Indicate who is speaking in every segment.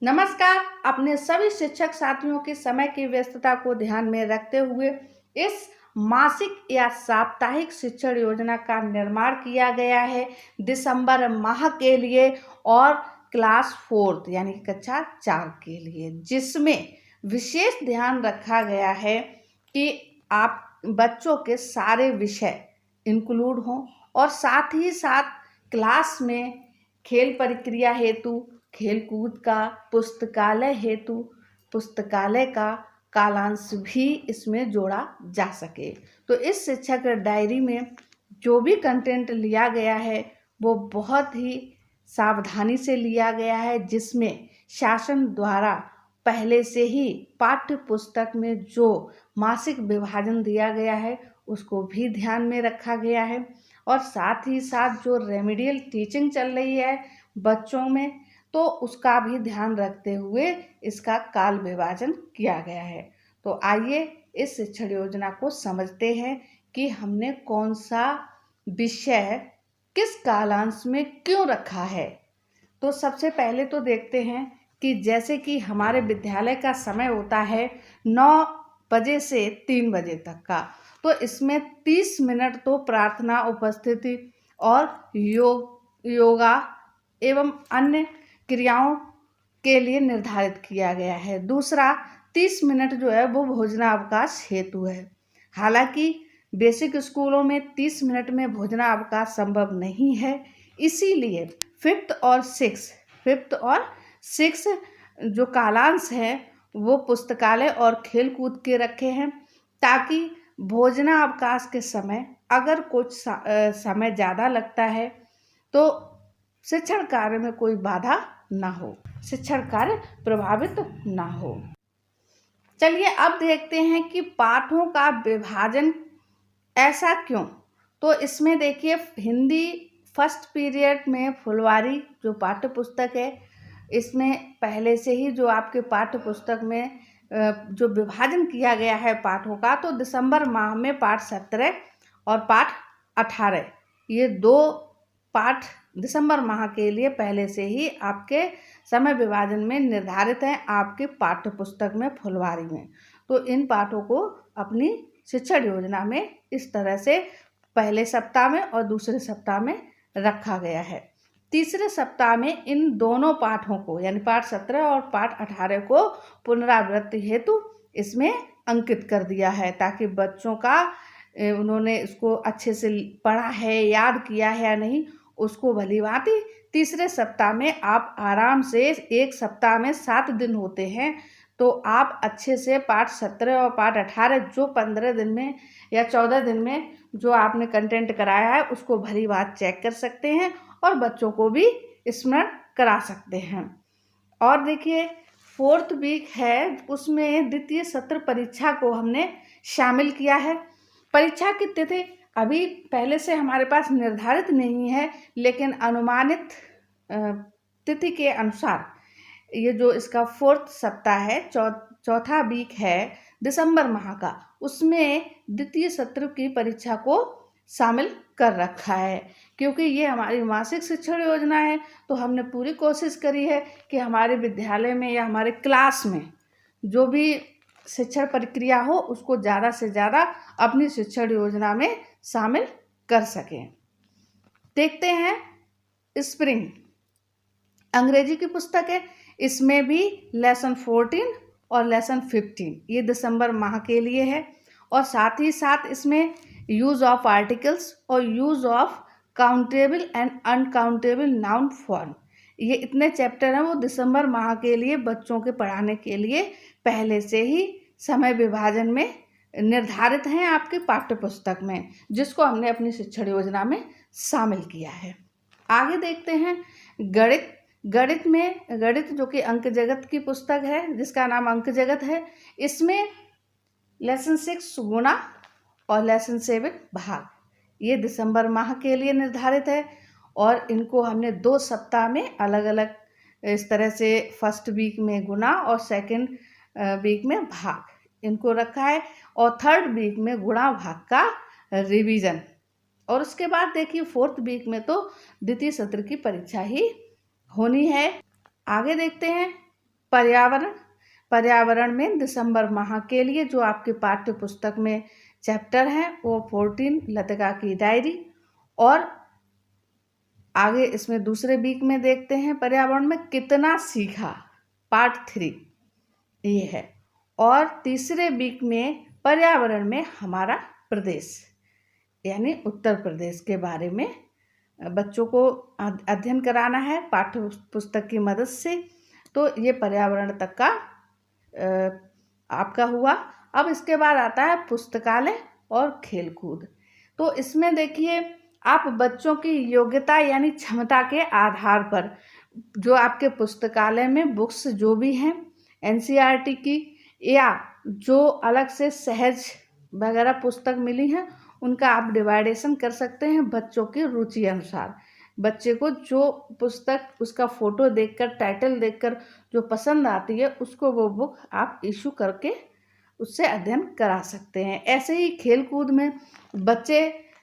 Speaker 1: नमस्कार। अपने सभी शिक्षक साथियों की समय की व्यस्तता को ध्यान में रखते हुए इस मासिक या साप्ताहिक शिक्षण योजना का निर्माण किया गया है दिसंबर माह के लिए और क्लास 4 यानी कक्षा 4 के लिए, जिसमें विशेष ध्यान रखा गया है कि आप बच्चों के सारे विषय इंक्लूड हों और साथ ही साथ क्लास में खेल प्रक्रिया हेतु खेलकूद का, पुस्तकालय हेतु पुस्तकालय का कालांश भी इसमें जोड़ा जा सके। तो इस शिक्षक डायरी में जो भी कंटेंट लिया गया है वो बहुत ही सावधानी से लिया गया है, जिसमें शासन द्वारा पहले से ही पाठ्य पुस्तक में जो मासिक विभाजन दिया गया है उसको भी ध्यान में रखा गया है और साथ ही साथ जो रेमेडियल टीचिंग चल रही है बच्चों में, तो उसका भी ध्यान रखते हुए इसका काल विभाजन किया गया है। तो आइए इस शिक्षण योजना को समझते हैं कि हमने कौन सा विषय किस कालांश में क्यों रखा है। तो सबसे पहले तो देखते हैं कि जैसे कि हमारे विद्यालय का समय होता है 9 बजे से 3 बजे तक का, तो इसमें 30 मिनट तो प्रार्थना, उपस्थिति और योगा एवं अन्य क्रियाओं के लिए निर्धारित किया गया है। दूसरा 30 मिनट जो है वो भोजनावकाश हेतु है। हालांकि बेसिक स्कूलों में 30 मिनट में भोजनावकाश संभव नहीं है, इसीलिए फिफ्थ और सिक्स जो कालांश है वो पुस्तकालय और खेलकूद के रखे हैं, ताकि भोजनावकाश के समय अगर कुछ समय ज़्यादा लगता है तो शिक्षण कार्य में कोई बाधा ना हो, शिक्षण कार्य प्रभावित ना हो। चलिए अब देखते हैं कि पाठों का विभाजन ऐसा क्यों। तो इसमें देखिए, हिंदी फर्स्ट पीरियड में फुलवारी जो पाठ्य पुस्तक है, इसमें पहले से ही जो आपके पाठ्य पुस्तक में जो विभाजन किया गया है पाठों का, तो दिसंबर माह में पाठ 17 और पाठ 18 ये 2 पाठ दिसंबर माह के लिए पहले से ही आपके समय विभाजन में निर्धारित हैं आपके पाठ्य पुस्तक में फुलवारी में। तो इन पाठों को अपनी शिक्षण योजना में इस तरह से पहले सप्ताह में और दूसरे सप्ताह में रखा गया है। तीसरे सप्ताह में इन दोनों पाठों को यानी पाठ 17 और पाठ 18 को पुनरावृत्ति हेतु इसमें अंकित कर दिया है, ताकि बच्चों का उन्होंने इसको अच्छे से पढ़ा है, याद किया है या नहीं, उसको भली भांति तीसरे सप्ताह में आप आराम से, एक सप्ताह में 7 दिन होते हैं, तो आप अच्छे से पाठ 17 और पाठ 18 जो 15 दिन में या 14 दिन में जो आपने कंटेंट कराया है उसको भली बात चेक कर सकते हैं और बच्चों को भी स्मरण करा सकते हैं। और देखिए 4th वीक है, उसमें द्वितीय सत्र परीक्षा को हमने शामिल किया है। परीक्षा की तिथि अभी पहले से हमारे पास निर्धारित नहीं है, लेकिन अनुमानित तिथि के अनुसार ये जो इसका 4th सप्ताह है, चौथा वीक है दिसंबर माह का, उसमें द्वितीय सत्र की परीक्षा को शामिल कर रखा है। क्योंकि ये हमारी मासिक शिक्षण योजना है, तो हमने पूरी कोशिश करी है कि हमारे विद्यालय में या हमारे क्लास में जो भी शिक्षण प्रक्रिया हो उसको ज़्यादा से ज़्यादा अपनी शिक्षण योजना में शामिल कर सकें। देखते हैं स्प्रिंग अंग्रेजी की पुस्तक है, इसमें भी लेसन 14 और लेसन 15 ये दिसंबर माह के लिए है, और साथ ही साथ इसमें यूज़ ऑफ आर्टिकल्स और use of countable and uncountable noun form, ये इतने चैप्टर हैं वो दिसंबर माह के लिए बच्चों के पढ़ाने के लिए पहले से ही समय विभाजन में निर्धारित हैं आपके पाठ्य पुस्तक में, जिसको हमने अपनी शिक्षण योजना में शामिल किया है। आगे देखते हैं गणित जो कि अंक जगत की पुस्तक है, जिसका नाम अंक जगत है, इसमें लेसन 6 गुणा और लेसन 7 भाग ये दिसंबर माह के लिए निर्धारित है, और इनको हमने 2 सप्ताह में अलग अलग इस तरह से फर्स्ट वीक में गुणा और सेकंड वीक में भाग इनको रखा है, और थर्ड वीक में गुणा भाग का रिवीजन। और उसके बाद देखिए 4th वीक में तो द्वितीय सत्र की परीक्षा ही होनी है। आगे देखते हैं पर्यावरण में दिसंबर माह के लिए जो आपके पाठ्य पुस्तक में चैप्टर हैं वो 14 लतिका की डायरी, और आगे इसमें दूसरे वीक में देखते हैं पर्यावरण में कितना सीखा, पार्ट 3 ये है। और तीसरे वीक में पर्यावरण में हमारा प्रदेश यानी उत्तर प्रदेश के बारे में बच्चों को अध्ययन कराना है पाठ्य पुस्तक की मदद से। तो ये पर्यावरण तक का आपका हुआ। अब इसके बाद आता है पुस्तकालय और खेलकूद। तो इसमें देखिए आप बच्चों की योग्यता यानी क्षमता के आधार पर जो आपके पुस्तकालय में बुक्स जो भी हैं एनसीईआरटी की या जो अलग से सहज वगैरह पुस्तक मिली हैं उनका आप डिवाइडेशन कर सकते हैं बच्चों की रुचि अनुसार। बच्चे को जो पुस्तक उसका फ़ोटो देखकर टाइटल देखकर जो पसंद आती है उसको वो बुक आप इशू करके उससे अध्ययन करा सकते हैं। ऐसे ही खेल कूद में बच्चे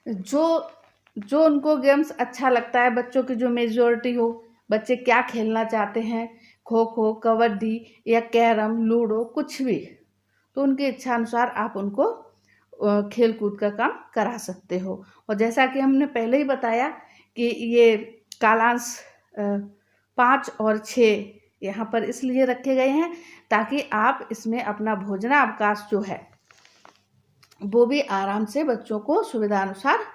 Speaker 1: जो उनको गेम्स अच्छा लगता है, बच्चों की जो मेजॉरिटी हो, बच्चे क्या खेलना चाहते हैं, खो खो, कबड्डी या कैरम, लूडो, कुछ भी, तो उनकी इच्छा अनुसार आप उनको खेल कूद का काम करा सकते हो। और जैसा कि हमने पहले ही बताया कि ये कालांश 5 और 6 यहाँ पर इसलिए रखे गए हैं ताकि आप इसमें अपना भोजनावकाश जो है वो भी आराम से बच्चों को सुविधा अनुसार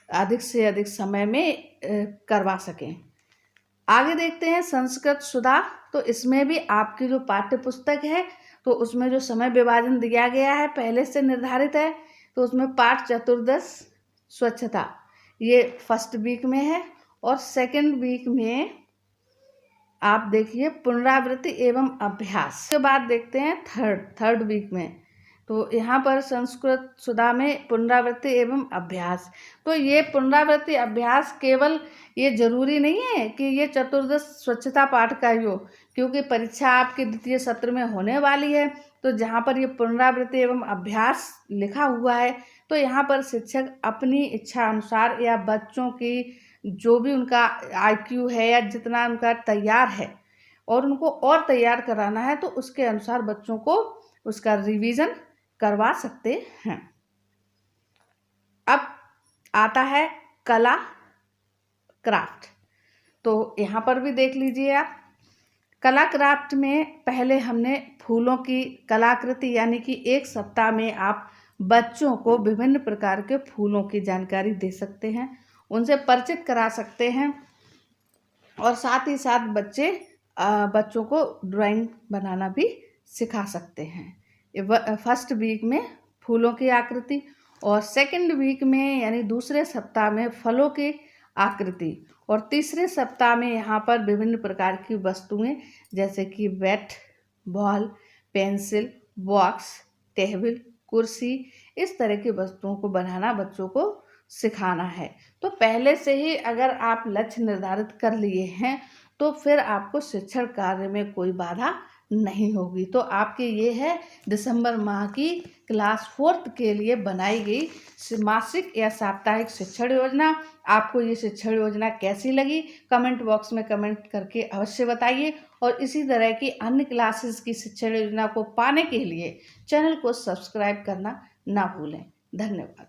Speaker 1: अधिक से अधिक समय में करवा सकें। आगे देखते हैं संस्कृत सुधा। तो इसमें भी आपकी जो पाठ्य पुस्तक है तो उसमें जो समय विभाजन दिया गया है पहले से निर्धारित है। तो उसमें पाठ 14 स्वच्छता ये फर्स्ट वीक में है, और सेकंड वीक में आप देखिए पुनरावृत्ति एवं अभ्यास। के बाद देखते हैं थर्ड वीक में। तो यहाँ पर संस्कृत सुधा में पुनरावृत्ति एवं अभ्यास। तो ये पुनरावृत्ति अभ्यास केवल ये जरूरी नहीं है कि ये 14 स्वच्छता पाठ का ही हो, क्योंकि परीक्षा आपके द्वितीय सत्र में होने वाली है। तो जहाँ पर ये पुनरावृत्ति एवं अभ्यास लिखा हुआ है तो यहाँ पर शिक्षक अपनी इच्छा अनुसार या बच्चों की जो भी उनका IQ है या जितना उनका तैयार है और उनको और तैयार कराना है तो उसके अनुसार बच्चों को उसका रिवीजन करवा सकते हैं। अब आता है कला क्राफ्ट। तो यहाँ पर भी देख लीजिए आप, कला क्राफ्ट में पहले हमने फूलों की कलाकृति यानी कि 1 सप्ताह में आप बच्चों को विभिन्न प्रकार के फूलों की जानकारी दे सकते हैं, उनसे परिचित करा सकते हैं, और साथ ही साथ बच्चों को ड्राइंग बनाना भी सिखा सकते हैं। फर्स्ट वीक में फूलों की आकृति और सेकंड वीक में यानी दूसरे सप्ताह में फलों की आकृति, और तीसरे सप्ताह में यहाँ पर विभिन्न प्रकार की वस्तुएं जैसे कि bat, ball, pencil, box, table, कुर्सी, इस तरह की वस्तुओं को बनाना बच्चों को सिखाना है। तो पहले से ही अगर आप लक्ष्य निर्धारित कर लिए हैं तो फिर आपको शिक्षण कार्य में कोई बाधा नहीं होगी। तो आपके ये है दिसंबर माह की क्लास 4th के लिए बनाई गई मासिक या साप्ताहिक शिक्षण योजना। आपको ये शिक्षण योजना कैसी लगी कमेंट बॉक्स में कमेंट करके अवश्य बताइए, और इसी तरह की अन्य क्लासेस की शिक्षण योजना को पाने के लिए चैनल को सब्सक्राइब करना ना भूलें। धन्यवाद।